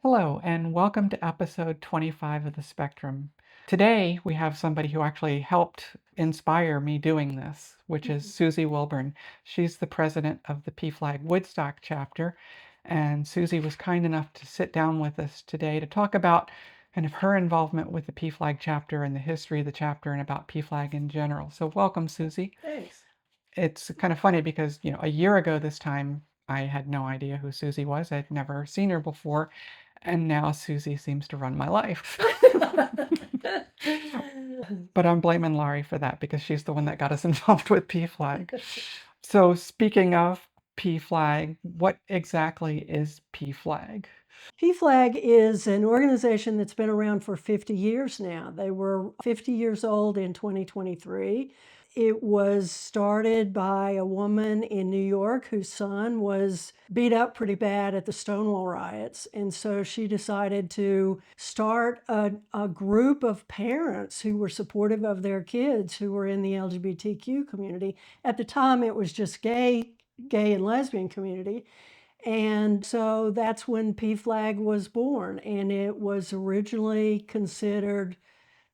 Hello, and welcome to episode 25 of The Spectrum. Today, we have somebody who actually helped inspire me doing this, which is Mhm. Susie Wilburn. She's the president of the PFLAG Woodstock chapter, and Susie was kind enough to sit down with us today to talk about kind of her involvement with the PFLAG chapter and the history of the chapter and about PFLAG in general. So welcome, Susie. Thanks. It's kind of funny because, a year ago this time, I had no idea who Susie was. I'd never seen her before, and now Susie seems to run my life. But I'm blaming Laurie for that because she's the one that got us involved with PFLAG. So speaking of PFLAG, what exactly is PFLAG? PFLAG is an organization that's been around for 50 years now. They were 50 years old in 2023. It was started by a woman in New York whose son was beat up pretty bad at the Stonewall riots. And so she decided to start a group of parents who were supportive of their kids who were in the LGBTQ community. At the time, it was just gay and lesbian community. And so that's when PFLAG was born. And it was originally considered,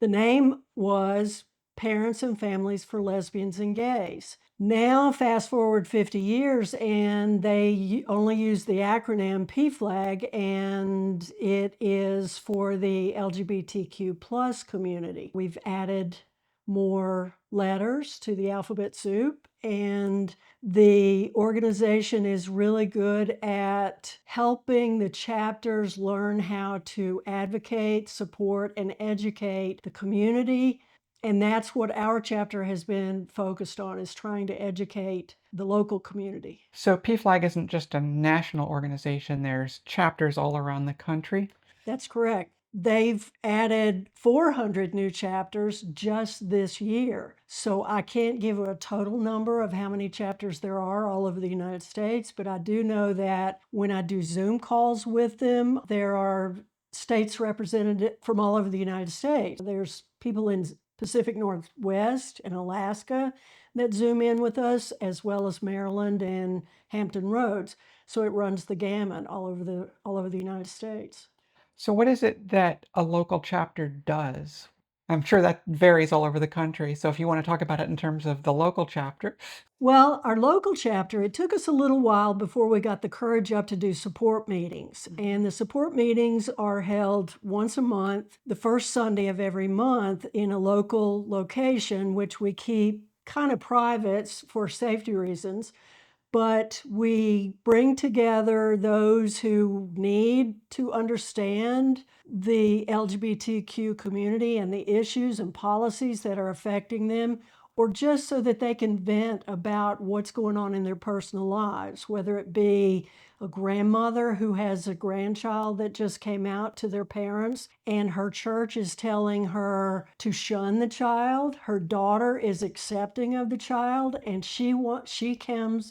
the name was Parents and Families for Lesbians and Gays. Now, fast forward 50 years, and they only use the acronym PFLAG, and it is for the LGBTQ plus community. We've added more letters to the alphabet soup, and the organization is really good at helping the chapters learn how to advocate, support, and educate the community. And that's what our chapter has been focused on, is trying to educate the local community. So PFLAG isn't just a national organization, there's chapters all around the country. That's correct. They've added 400 new chapters just this year. So I can't give a total number of how many chapters there are all over the United States, but I do know that when I do Zoom calls with them, there are states represented from all over the United States. There's people in Pacific Northwest and Alaska that Zoom in with us, as well as Maryland and Hampton Roads. So it runs the gamut all over the United States. So what is it that a local chapter does? I'm sure that varies all over the country. So if you want to talk about it in terms of the local chapter. Well, our local chapter, it took us a little while before we got the courage up to do support meetings. And the support meetings are held once a month, the first Sunday of every month, in a local location, which we keep kind of private for safety reasons. But we bring together those who need to understand the LGBTQ community and the issues and policies that are affecting them, or just so that they can vent about what's going on in their personal lives, whether it be a grandmother who has a grandchild that just came out to their parents and her church is telling her to shun the child. Her daughter is accepting of the child, and she came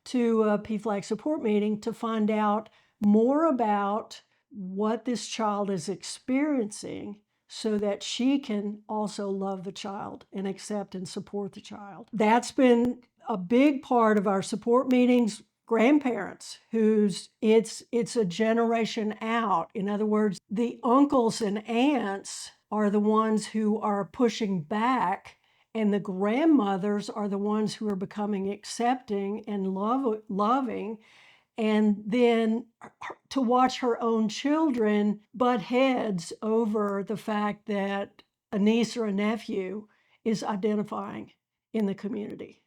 to a PFLAG support meeting to find out more about what this child is experiencing so that she can also love the child and accept and support the child. That's been a big part of our support meetings. Grandparents it's a generation out. In other words, the uncles and aunts are the ones who are pushing back, and the grandmothers are the ones who are becoming accepting and loving. And then to watch her own children butt heads over the fact that a niece or a nephew is identifying in the community.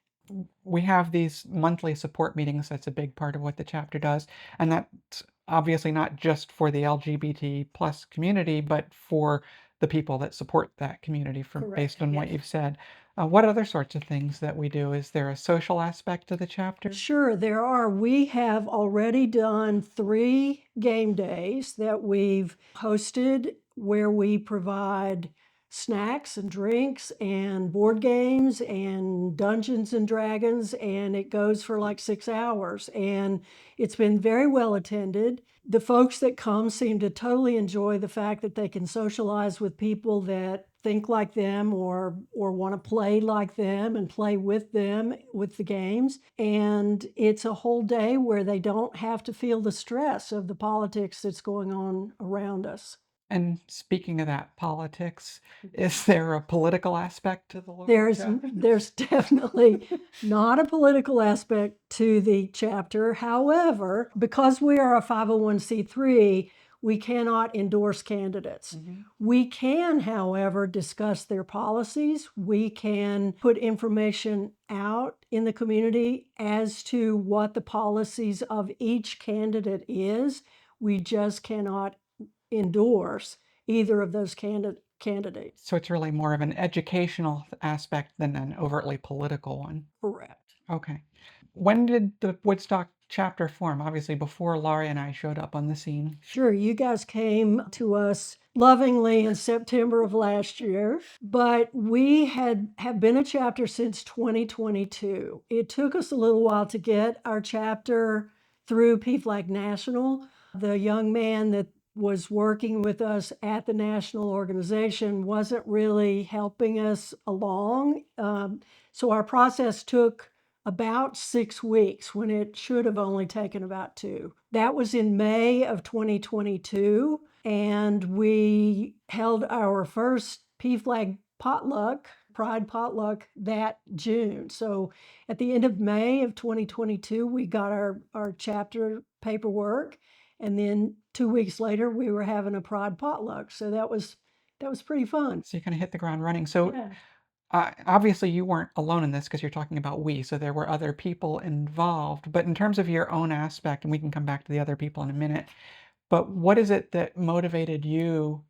We have these monthly support meetings. That's a big part of what the chapter does. And that's obviously not just for the LGBT plus community, but for the people that support that community from Correct. based on what Yes. you've said. What other sorts of things that we do? Is there a social aspect to the chapter? Sure, there are. We have already done 3 game days that we've hosted where we provide snacks and drinks and board games and Dungeons and Dragons, and it goes for like 6 hours. And it's been very well attended. The folks that come seem to totally enjoy the fact that they can socialize with people that think like them or want to play like them and play with them with the games. And it's a whole day where they don't have to feel the stress of the politics that's going on around us. And speaking of that, politics, is there a political aspect to the local There's chapter? there's definitely not a political aspect to the chapter. However, because we are a 501(c)(3), we cannot endorse candidates. Mhm. We can, however, discuss their policies. We can put information out in the community as to what the policies of each candidate is. We just cannot endorse either of those candidates. So it's really more of an educational aspect than an overtly political one. Correct. Okay. When did the Woodstock chapter form? Obviously before Laurie and I showed up on the scene. Sure, you guys came to us lovingly in September of last year, but we have been a chapter since 2022. It took us a little while to get our chapter through PFLAG National. The young man that was working with us at the national organization wasn't really helping us along. So our process took about 6 weeks when it should have only taken about 2. That was in May of 2022, and we held our first PFLAG potluck, Pride potluck, that June. So at the end of May of 2022, we got our chapter paperwork, and then 2 weeks later, we were having a Pride potluck. So that was pretty fun. So you kind of hit the ground running. So Yeah. obviously you weren't alone in this because you're talking about we, so there were other people involved. But in terms of your own aspect, and we can come back to the other people in a minute, but what is it that motivated you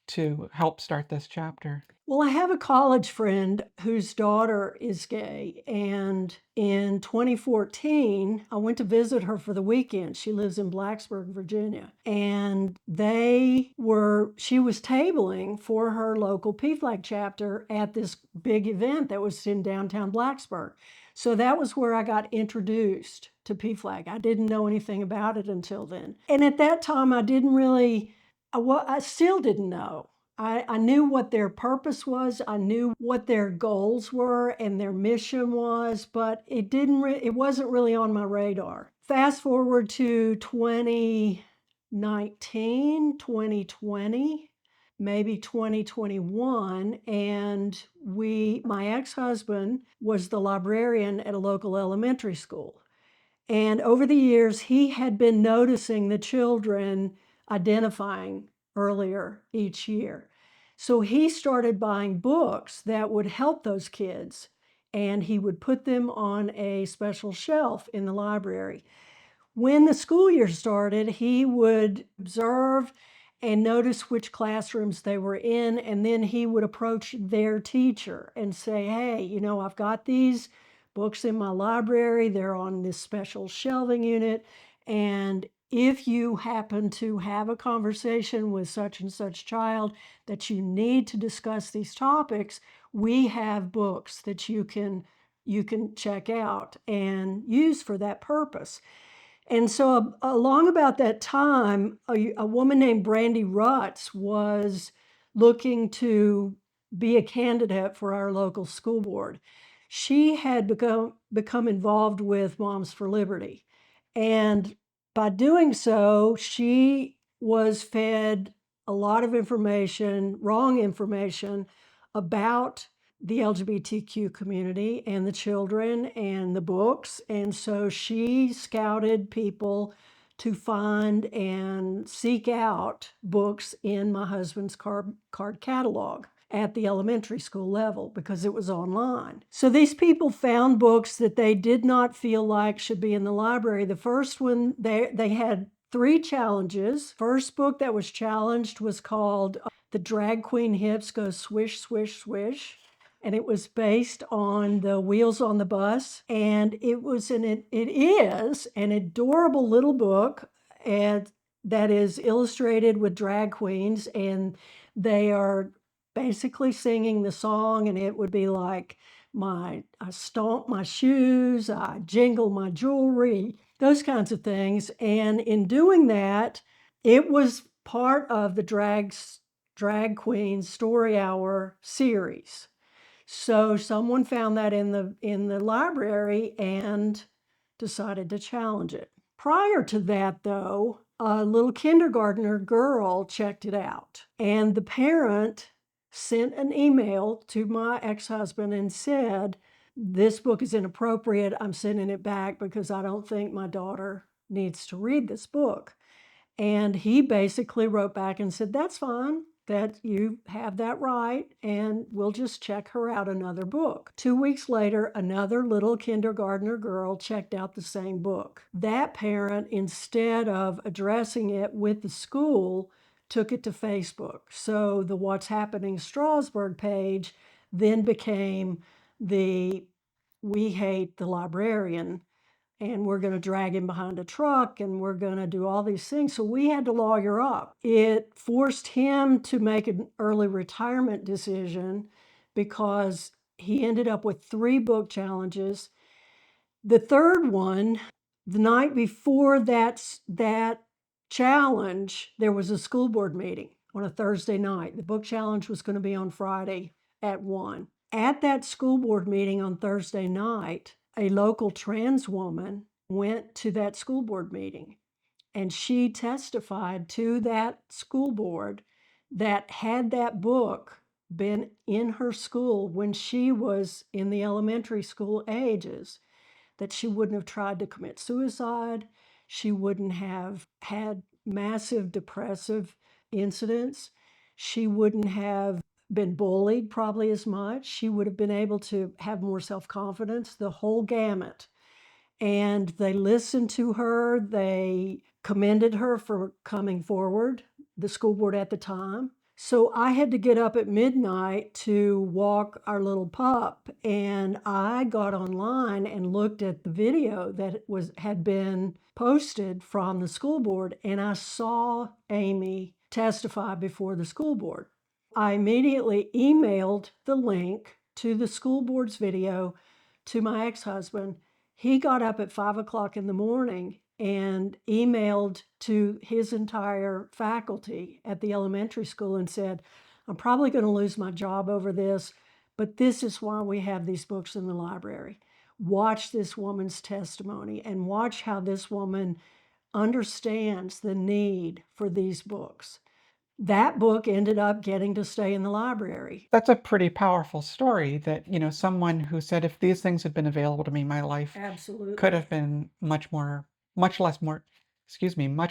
to help start this chapter? Well, I have a college friend whose daughter is gay, and in 2014, I went to visit her for the weekend. She lives in Blacksburg, Virginia, and she was tabling for her local PFLAG chapter at this big event that was in downtown Blacksburg. So that was where I got introduced to PFLAG. I didn't know anything about it until then. And at that time, I still didn't know. I knew what their purpose was. I knew what their goals were and their mission was, but it wasn't really on my radar. Fast forward to 2019, 2020, maybe 2021, and my ex-husband was the librarian at a local elementary school. And over the years, he had been noticing the children identifying earlier each year. So he started buying books that would help those kids, and he would put them on a special shelf in the library. When the school year started, he would observe and notice which classrooms they were in, and then he would approach their teacher and say, hey, I've got these books in my library. They're on this special shelving unit. And if you happen to have a conversation with such and such child that you need to discuss these topics, we have books that you can check out and use for that purpose. And so along about that time, a woman named Brandy Rutz was looking to be a candidate for our local school board. She had become involved with Moms for Liberty. And by doing so, she was fed a lot of information, wrong information about the LGBTQ community and the children and the books. And so she scouted people to find and seek out books in my husband's card catalog at the elementary school level because it was online. So these people found books that they did not feel like should be in the library. The first one, they had 3 challenges. First book that was challenged was called The Drag Queen Hips Go Swish, Swish, Swish. And it was based on the Wheels on the Bus. And it is an adorable little book that is illustrated with drag queens. And they are basically singing the song. And it would be like, I stomp my shoes, I jingle my jewelry, those kinds of things. And in doing that, it was part of the drag drag queen story hour series. So someone found that in the library and decided to challenge it. Prior to that, though, a little kindergartner girl checked it out, and the parent sent an email to my ex-husband and said, "This book is inappropriate. I'm sending it back because I don't think my daughter needs to read this book." And he basically wrote back and said, "That's fine, that you have that right, and we'll just check her out another book." 2 weeks later, another little kindergartner girl checked out the same book. That parent, instead of addressing it with the school, took it to Facebook. So the What's Happening Strasbourg page then became the "We Hate the Librarian," and we're going to drag him behind a truck, and we're going to do all these things. So we had to lawyer up. It forced him to make an early retirement decision because he ended up with 3 book challenges. The third one, the night before that challenge, there was a school board meeting on a Thursday night. The book challenge was going to be on Friday at 1. At that school board meeting on Thursday night, a local trans woman went to that school board meeting, and she testified to that school board that had that book been in her school when she was in the elementary school ages, that she wouldn't have tried to commit suicide. She wouldn't have had massive depressive incidents. She wouldn't have been bullied probably as much. She would have been able to have more self-confidence, the whole gamut. And they listened to her. They commended her for coming forward, the school board at the time. So I had to get up at midnight to walk our little pup, and I got online and looked at the video that had been posted from the school board, and I saw Amy testify before the school board. I immediately emailed the link to the school board's video to my ex-husband. He got up at 5 o'clock in the morning and emailed to his entire faculty at the elementary school and said, "I'm probably going to lose my job over this, but this is why we have these books in the library. Watch this woman's testimony and watch how this woman understands the need for these books." That book ended up getting to stay in the library. That's a pretty powerful story that, someone who said, "If these things had been available to me, my life could have Absolutely. been much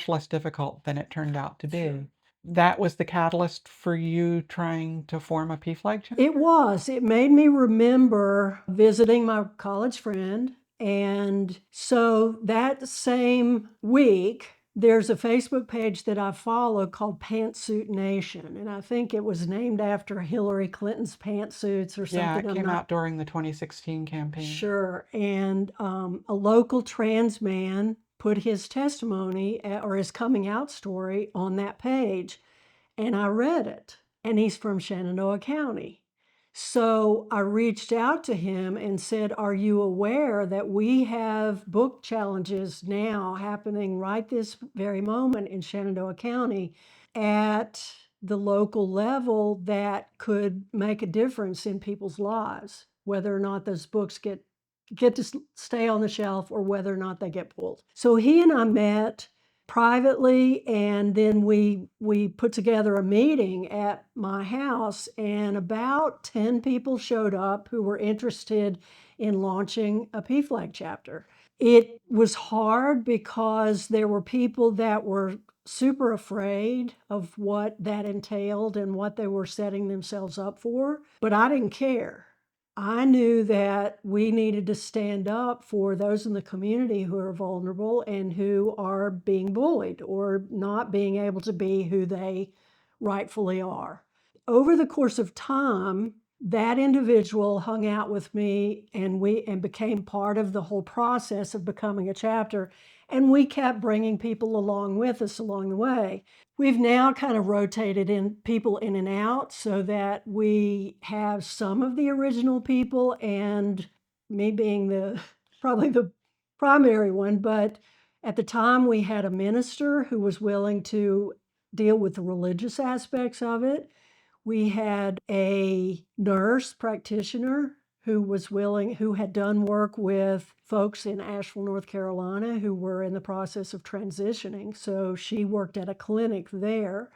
less difficult than it turned out to Sure. be." That was the catalyst for you trying to form a PFLAG chapter? It was. It made me remember visiting my college friend. And so that same week, there's a Facebook page that I follow called Pantsuit Nation. And I think it was named after Hillary Clinton's pantsuits or Yeah, something. it I'm came not out during the 2016 campaign. sure. And a local trans man put his testimony or his coming out story on that page. And I read it, and he's from Shenandoah County. So I reached out to him and said, "Are you aware that we have book challenges now happening right this very moment in Shenandoah County at the local level that could make a difference in people's lives, whether or not those books get to stay on the shelf or whether or not they get pulled?" So he and I met privately, and then we put together a meeting at my house, and about 10 people showed up who were interested in launching a PFLAG chapter. It was hard because there were people that were super afraid of what that entailed and what they were setting themselves up for, but I didn't care. I knew that we needed to stand up for those in the community who are vulnerable and who are being bullied or not being able to be who they rightfully are. Over the course of time, that individual hung out with me, and became part of the whole process of becoming a chapter, and we kept bringing people along with us along the way. We've now kind of rotated in people in and out so that we have some of the original people, and me being probably the primary one. But at the time, we had a minister who was willing to deal with the religious aspects of it. We had a nurse practitioner who had done work with folks in Asheville, North Carolina, who were in the process of transitioning. So she worked at a clinic there.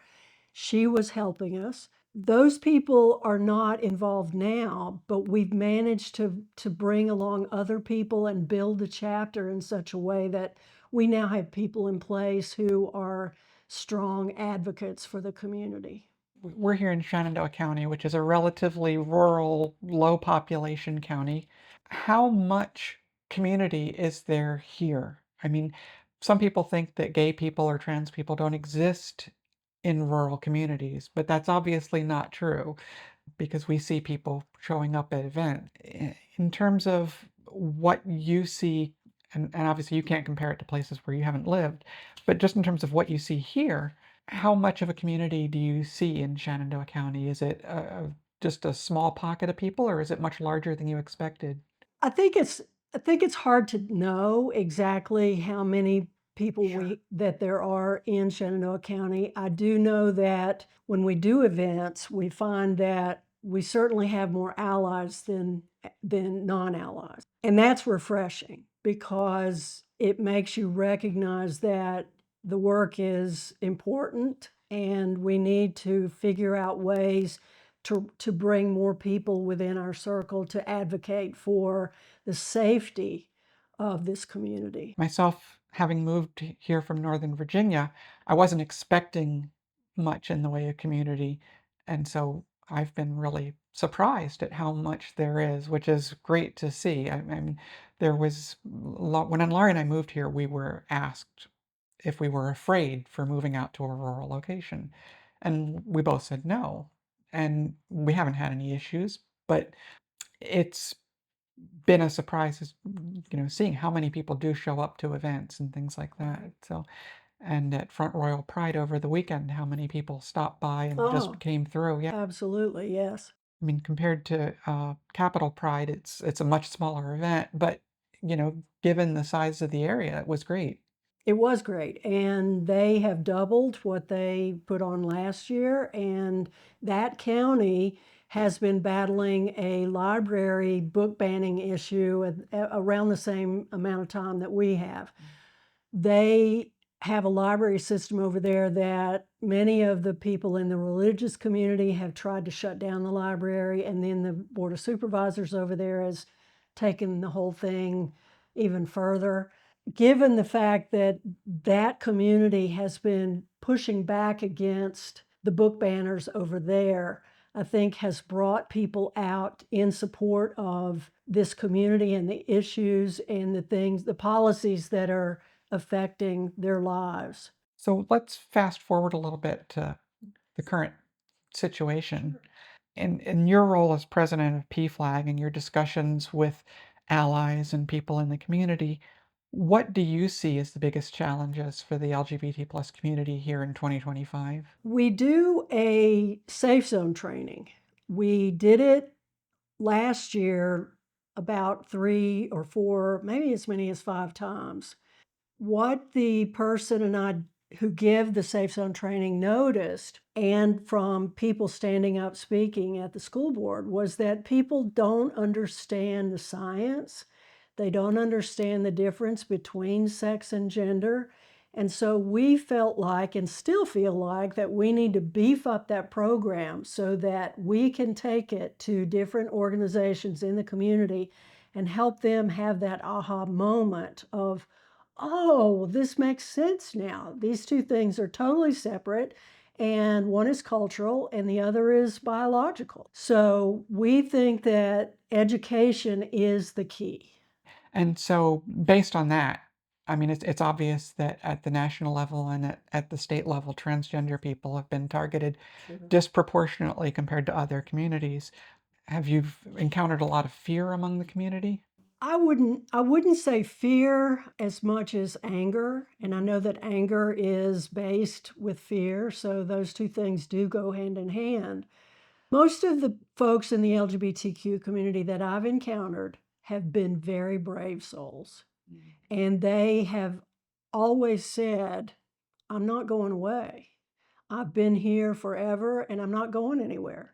She was helping us. Those people are not involved now, but we've managed to bring along other people and build the chapter in such a way that we now have people in place who are strong advocates for the community. We're here in Shenandoah County, which is a relatively rural, low population county. How much community is there here? I mean, some people think that gay people or trans people don't exist in rural communities, but that's obviously not true because we see people showing up at events. In terms of what you see, and obviously you can't compare it to places where you haven't lived, but just in terms of what you see here, how much of a community do you see in Shenandoah County? Is it just a small pocket of people, or is it much larger than you expected? I think it's I think it's hard to know exactly how many people Sure. that there are in Shenandoah County. I do know that when we do events, we find that we certainly have more allies than non-allies. And that's refreshing because it makes you recognize that the work is important and we need to figure out ways to bring more people within our circle to advocate for the safety of this community. Myself, having moved here from Northern Virginia, I wasn't expecting much in the way of community, and so I've been really surprised at how much there is, which is great to see. I mean, there was when Laurie and I moved here, we were asked if we were afraid for moving out to a rural location, and we both said no, and we haven't had any issues, but it's been a surprise, seeing how many people do show up to events and things like that. Right. So, and at Front Royal Pride over the weekend, how many people stopped by and just Oh, came through. Yeah, absolutely, yes. I mean, compared to Capitol Pride, it's a much smaller event, but given the size of the area, it was great. It was great, and they have doubled what they put on last year, and that county has been battling a library book banning issue around the same amount of time that we have. They have a library system over there that many of the people in the religious community have tried to shut down the library, and then the Board of Supervisors over there has taken the whole thing even further. Given the fact that that community has been pushing back against the book banners over there, I think has brought people out in support of this community and the issues and the policies that are affecting their lives. So let's fast forward a little bit to the current situation. Sure. In your role as president of PFLAG and your discussions with allies and people in the community, what do you see as the biggest challenges for the LGBT plus community here in 2025? We do a safe zone training. We did it last year about 3 or 4, maybe as many as 5 times. What the person and I who give the safe zone training noticed, and from people standing up speaking at the school board, was that people don't understand the science. They don't understand the difference between sex and gender. And so we felt like, and still feel like, that we need to beef up that program so that we can take it to different organizations in the community and help them have that aha moment of, oh, this makes sense now. These two things are totally separate, and one is cultural and the other is biological. So we think that education is the key. And so, based on that, I mean, it's obvious that at the national level and at the state level, transgender people have been targeted Sure. disproportionately compared to other communities. Have you encountered a lot of fear among the community? I wouldn't say fear as much as anger, and I know that anger is based with fear, so those two things do go hand in hand. Most of the folks in the LGBTQ community that I've encountered have been very brave souls, and they have always said, "I'm not going away. I've been here forever and I'm not going anywhere.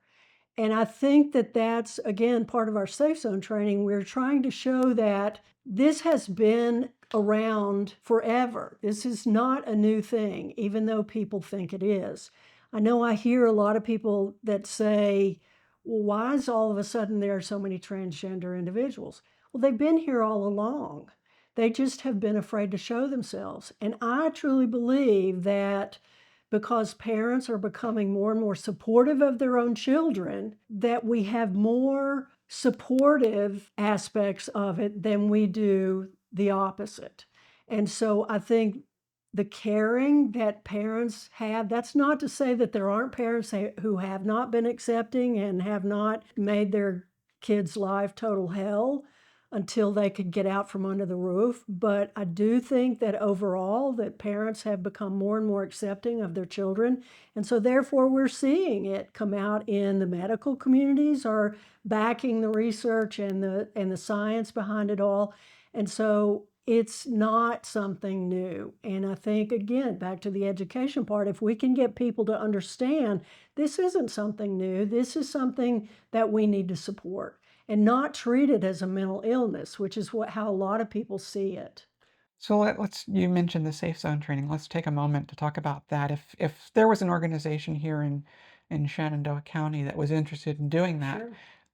And I think that that's, again, part of our safe zone training. We're trying to show that this has been around forever. This is not a new thing, even though people think it is. I know I hear a lot of people that say, well, why is all of a sudden there are so many transgender individuals? Well, they've been here all along. They just have been afraid to show themselves. And I truly believe that because parents are becoming more and more supportive of their own children, that we have more supportive aspects of it than we do the opposite. And so I think the caring that parents have, that's not to say that there aren't parents who have not been accepting and have not made their kids' life total hell until they could get out from under the roof. But I do think that overall that parents have become more and more accepting of their children. And so therefore we're seeing it come out in the medical communities are backing the research and the science behind it all. And so it's not something new. And I think, again, back to the education part, if we can get people to understand this isn't something new, this is something that we need to support and not treat it as a mental illness, which is how a lot of people see it. So let's you mentioned the safe zone training. Let's take a moment to talk about that. If there was an organization here in Shenandoah County that was interested in doing that, Sure.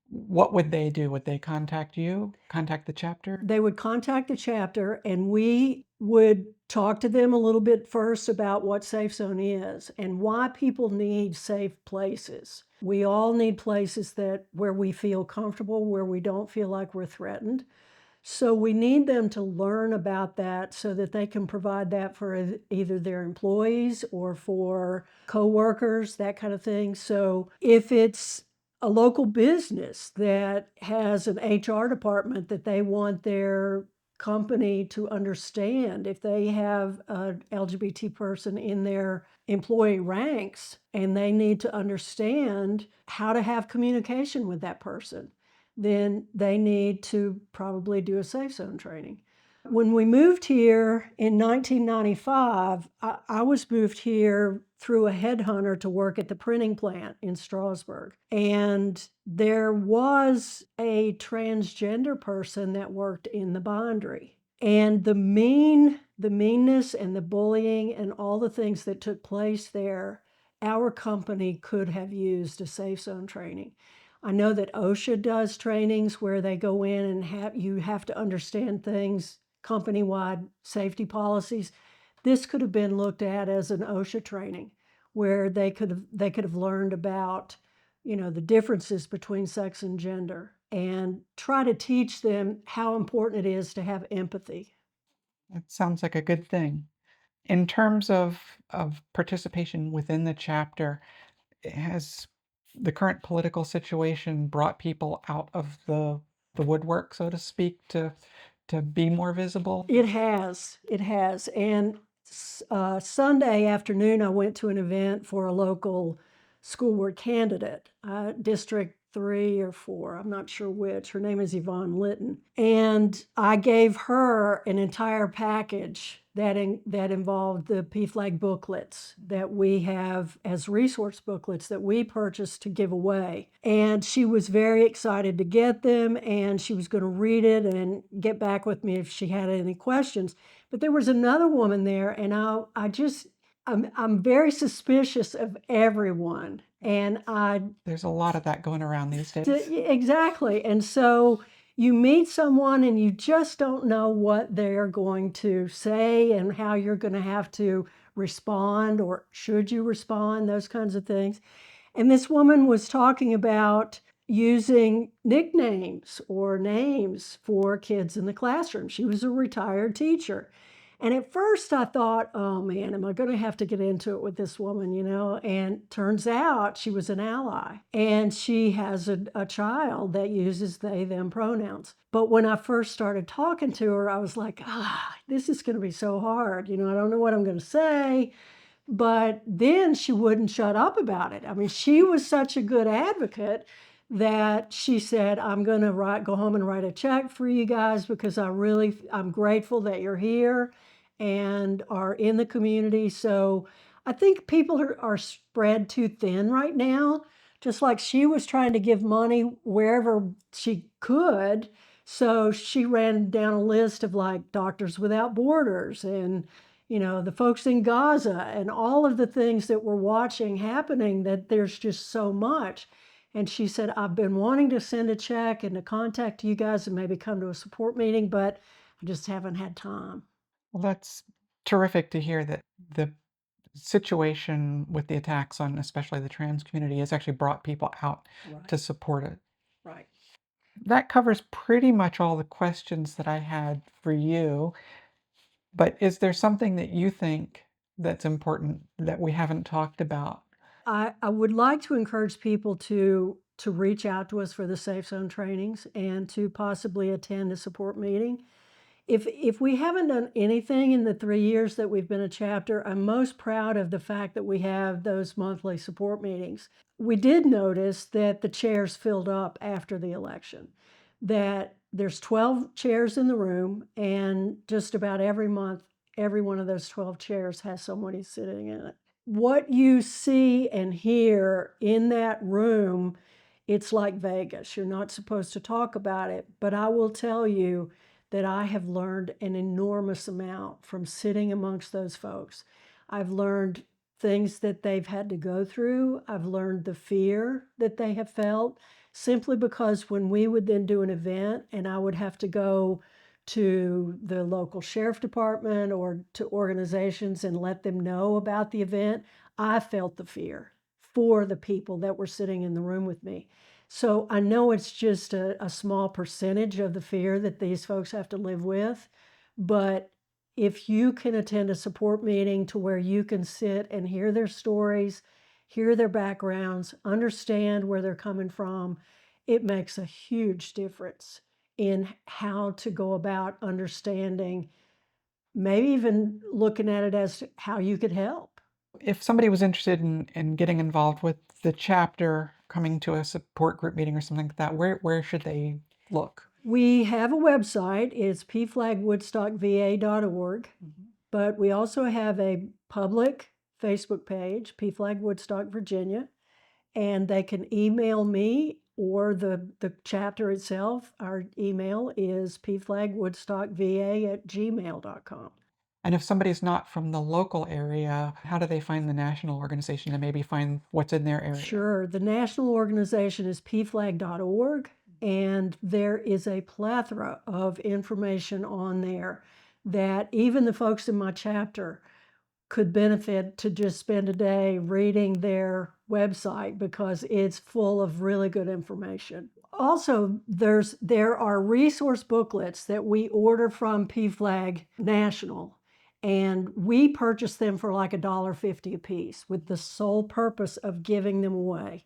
what would they do? Would they contact you? Contact the chapter? They would contact the chapter and we would talk to them a little bit first about what Safe Zone is and why people need safe places. We all need places where we feel comfortable, where we don't feel like we're threatened. So we need them to learn about that so that they can provide that for either their employees or for coworkers, that kind of thing. So if it's a local business that has an HR department that they want their company to understand, if they have an LGBT person in their employee ranks and they need to understand how to have communication with that person, then they need to probably do a safe zone training. When we moved here in 1995, I was moved here through a headhunter to work at the printing plant in Strasburg. And there was a transgender person that worked in the bindery. And the meanness and the bullying and all the things that took place there, our company could have used a safe zone training. I know that OSHA does trainings where they go in and you have to understand things, company-wide safety policies. This could have been looked at as an OSHA training where they could have learned about, the differences between sex and gender and try to teach them how important it is to have empathy. That sounds like a good thing. In terms of participation within the chapter, has the current political situation brought people out of the woodwork, so to speak, to be more visible? It has, and Sunday afternoon, I went to an event for a local school board candidate, District 3 or 4, I'm not sure which. Her name is Yvonne Litton, and I gave her an entire package that involved the PFLAG booklets that we have as resource booklets that we purchased to give away. And she was very excited to get them, and she was going to read it and get back with me if she had any questions. But there was another woman there, and I'm very suspicious of everyone, and There's a lot of that going around these days. exactly. And so you meet someone and you just don't know what they're going to say and how you're going to have to respond or should you respond, those kinds of things. And this woman was talking about using nicknames or names for kids in the classroom. She was a retired teacher. And at first I thought, oh man, am I going to have to get into it with this woman, And turns out she was an ally and she has a child that uses they, them pronouns. But when I first started talking to her, I was like, this is going to be so hard. I don't know what I'm going to say. But then she wouldn't shut up about it. I mean, she was such a good advocate that she said, I'm going to go home and write a check for you guys because I'm grateful that you're here and are in the community. So I think people are spread too thin right now, just like she was trying to give money wherever she could. So she ran down a list of like Doctors Without Borders and, the folks in Gaza and all of the things that we're watching happening, that there's just so much. And she said, I've been wanting to send a check and to contact you guys and maybe come to a support meeting, but I just haven't had time. Well, that's terrific to hear that the situation with the attacks on especially the trans community has actually brought people out Right, to support it. right. That covers pretty much all the questions that I had for you, but is there something that you think that's important that we haven't talked about? I would like to encourage people to reach out to us for the safe zone trainings and to possibly attend a support meeting. If we haven't done anything in the 3 years that we've been a chapter, I'm most proud of the fact that we have those monthly support meetings. We did notice that the chairs filled up after the election, that there's 12 chairs in the room, and just about every month, every one of those 12 chairs has somebody sitting in it. What you see and hear in that room, it's like Vegas. You're not supposed to talk about it, but I will tell you that I have learned an enormous amount from sitting amongst those folks. I've learned things that they've had to go through. I've learned the fear that they have felt simply because when we would then do an event and I would have to go to the local sheriff department or to organizations and let them know about the event, I felt the fear for the people that were sitting in the room with me. So I know it's just a small percentage of the fear that these folks have to live with, but if you can attend a support meeting to where you can sit and hear their stories, hear their backgrounds, understand where they're coming from, it makes a huge difference in how to go about understanding, maybe even looking at it as to how you could help. If somebody was interested in getting involved with the chapter, coming to a support group meeting or something like that, where should they look? We have a website, it's pflagwoodstockva.org, but we also have a public Facebook page, PFLAG Woodstock, Virginia, and they can email me or the chapter itself. Our email is pflagwoodstockva@gmail.com. And if somebody's not from the local area, how do they find the national organization and maybe find what's in their area? Sure. The national organization is pflag.org, and there is a plethora of information on there that even the folks in my chapter could benefit to just spend a day reading their website because it's full of really good information. Also, there are resource booklets that we order from PFLAG National, and we purchase them for like $1.50 a piece with the sole purpose of giving them away.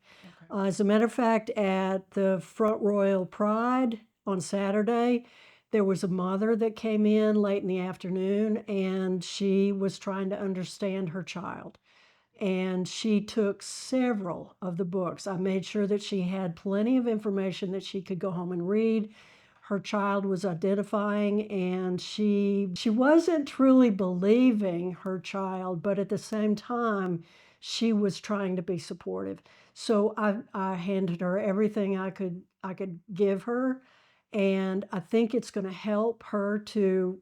Okay. As a matter of fact, at the Front Royal Pride on Saturday, there was a mother that came in late in the afternoon and she was trying to understand her child. And she took several of the books. I made sure that she had plenty of information that she could go home and read. Her child was identifying and she wasn't truly believing her child, but at the same time, she was trying to be supportive. So I handed her everything I could give her, and I think it's going to help her to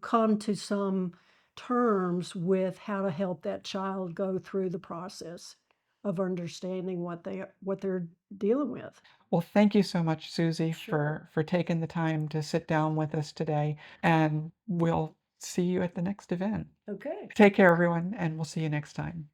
come to some terms with how to help that child go through the process of understanding what they're dealing with. Well, thank you so much, Susie, Sure. for taking the time to sit down with us today, and we'll see you at the next event. Okay. Take care, everyone, and we'll see you next time.